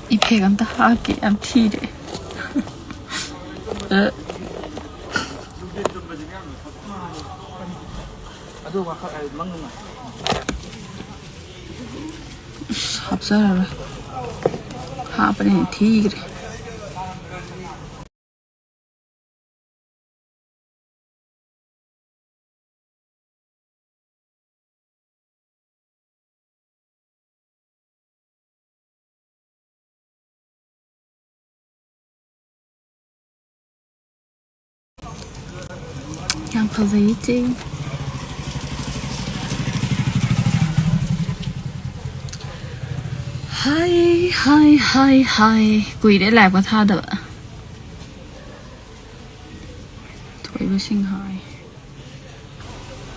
이 배가 다 하기 안 티래. 합사라. 하버네 티그래. 양 파세이지. Hi. Quỷ để lại qua tha đỡ. Thôi với sinh hài.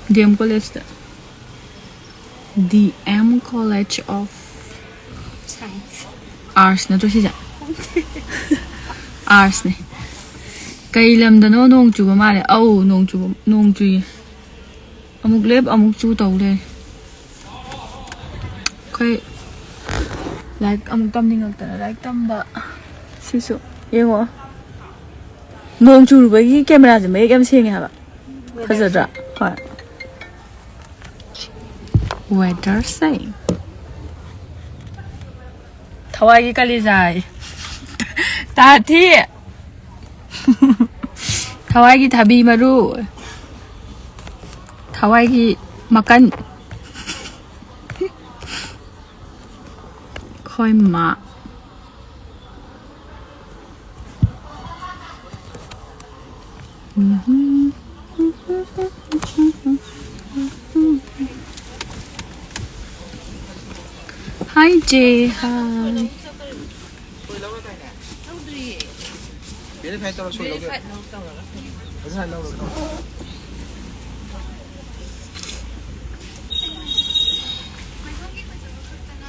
DM College đó. DM College of Science. Arts nó tôi sẽ dạy. Arts này. Cây lâm đó nó nông chú mà này. Nông chú. Amuk lep amuk chú tàu đây. Okay. Like amuk tâm đi ngược tận like tâm bạ. Xíu xíu. Yên hả? Nông chú với cái camera gì mấy em xem nghe hả bạn? Thật sự ra. Hỏi. Weather say. Thawai kali dài. Ta thi. Thawai ki thabi maru. Thawai ki makan. Khoi ma. Hi Jay, hi.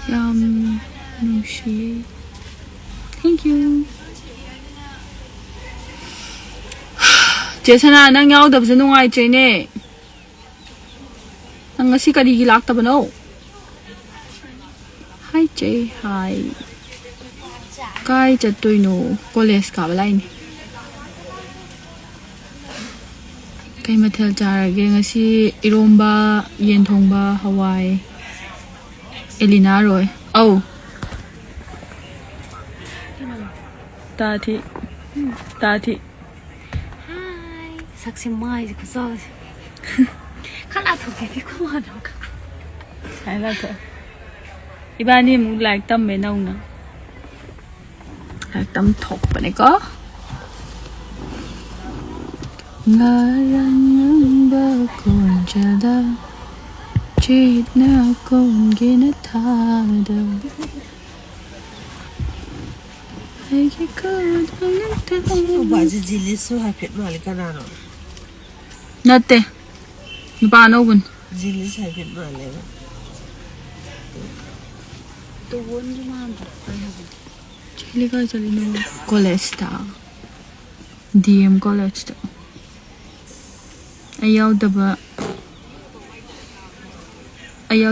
Yum, Nushi. Thank you. Jesana, nang yaw dab sa nungay chene. Nang ngasi ka di gilak taba no. Hi Jay, hi. Kai chatoy no college ka balay ni. Kay mathel charage ngasi iromba, yen thongba, hawai. Elina roy. Oh. Tati. Hi. Saksi mai ko so. Kana to ke ko ma do ka. Sai la to. Iba ni mu like tâm bên ông nè. Like tâm thục bên này có. Ngarang ba kon jada. Chit na kon gina thada. Ai cái cơ Ông bà gì gì lấy số hai phiền vào lấy cái nào rồi? Nate. Ba nấu bún. Gì lấy hai phiền vào lấy. To won ju man. Chili ka chali no college ta. DM college ta. Ayaw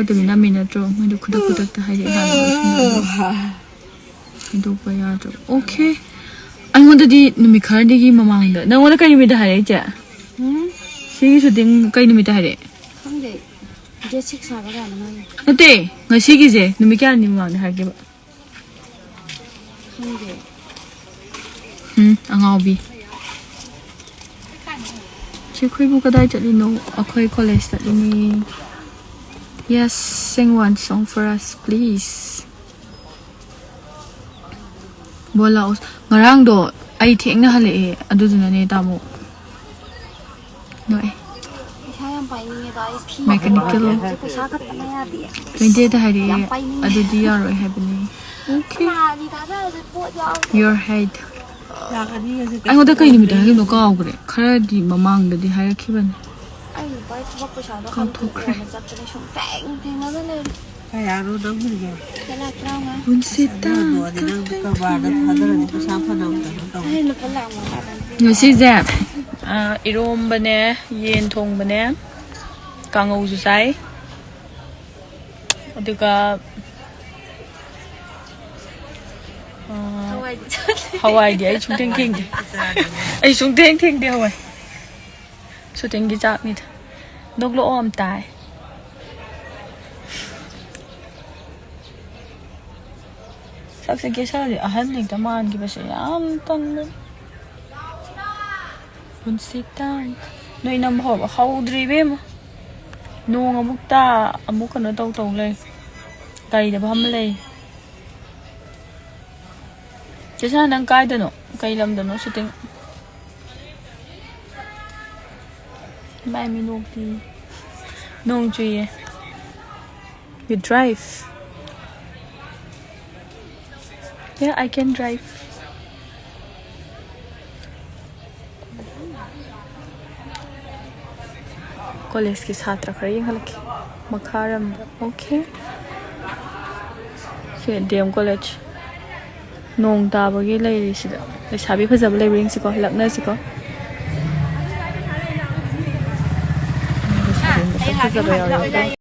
da mina minatro. May do kudak ta hai ha. Indo pa ya tro. Okay. Anh want đi numi khar đi ki mamang da. Nang wala kay mi da hai cha. Sige shooting kay numi da hai. Không để. Je sik sa ba ga na. Nate, ngasi gi je numi kya ni mamang da hai ke ba. Không để. Angao bi. Chi khoi bu ka dai chali no. Akhoi college ta ni. Yes, sing one song for us, please. Bola ngarang do ai thieng na hale adu duna ne tamo. Noi. Sayang pai ni da ai phi. Mechanical. Paisa ka na ya di. Pwede da hari adu di yaro happening. Okay. Your head. Anh có cái gì mình thấy nó cao kìa, khá đi mà mang được đi hay khi bên. Cao thô kìa. Cái áo nó đóng rồi kìa. Bún xịt ta. Người xịt dẹp. Irom bên nè, yen thong bên nè, càng ngầu dù sáy. ꯑꯗꯨꯒ 하와이도 ꯍꯋꯥꯏꯗꯤ ꯑꯩ ꯁꯨꯡꯊꯦꯡ ꯊꯦꯡꯗꯦ ꯑꯩ ꯁꯨꯡꯊꯦꯡ ꯊꯦꯡꯗꯦ ꯍꯋꯥꯏ ꯁꯨꯇꯤꯡꯒꯤ ꯆꯥꯛꯅꯤꯗ ꯅꯣꯛꯂꯛꯑꯣ ꯑꯝ ꯇꯥꯏ ꯁꯛꯁꯦ ꯀꯦꯁꯔꯗꯤ ꯑꯍꯟ ꯍꯦꯛꯇ ꯃꯥꯟꯈꯤꯕꯁꯦ ꯌꯥꯝ ꯇꯟꯕ ꯄꯨꯟꯁꯤꯇ ꯅꯣꯏ ꯅꯝ ꯍꯧꯗ꯭ꯔꯤꯕꯦꯝꯃ ꯅꯣꯡ ꯑꯃꯨꯛ ꯇꯥ ꯑꯃꯨꯛ ꯀꯩꯅꯣ ꯇꯧ ꯂꯩ ꯒꯥꯔꯤꯗ ꯐꯝꯃ ꯂꯩ ꯀꯦꯁꯔ ꯅꯪ ꯀꯥꯏꯗꯅꯣ ꯀꯩ ꯂꯝꯗꯅꯣ ꯁꯨꯇꯤꯡ ꯃꯥꯏ ꯃꯤ ꯅꯣꯛꯇꯤ ꯅꯣꯡ ꯆꯨꯏꯌꯦ you drive yeah I can drive college ki satra khara yenghalaki makharam okay se DM college nong tabagi leiri sida lesabi phajaba leiring siko lakna siko phajaba yaw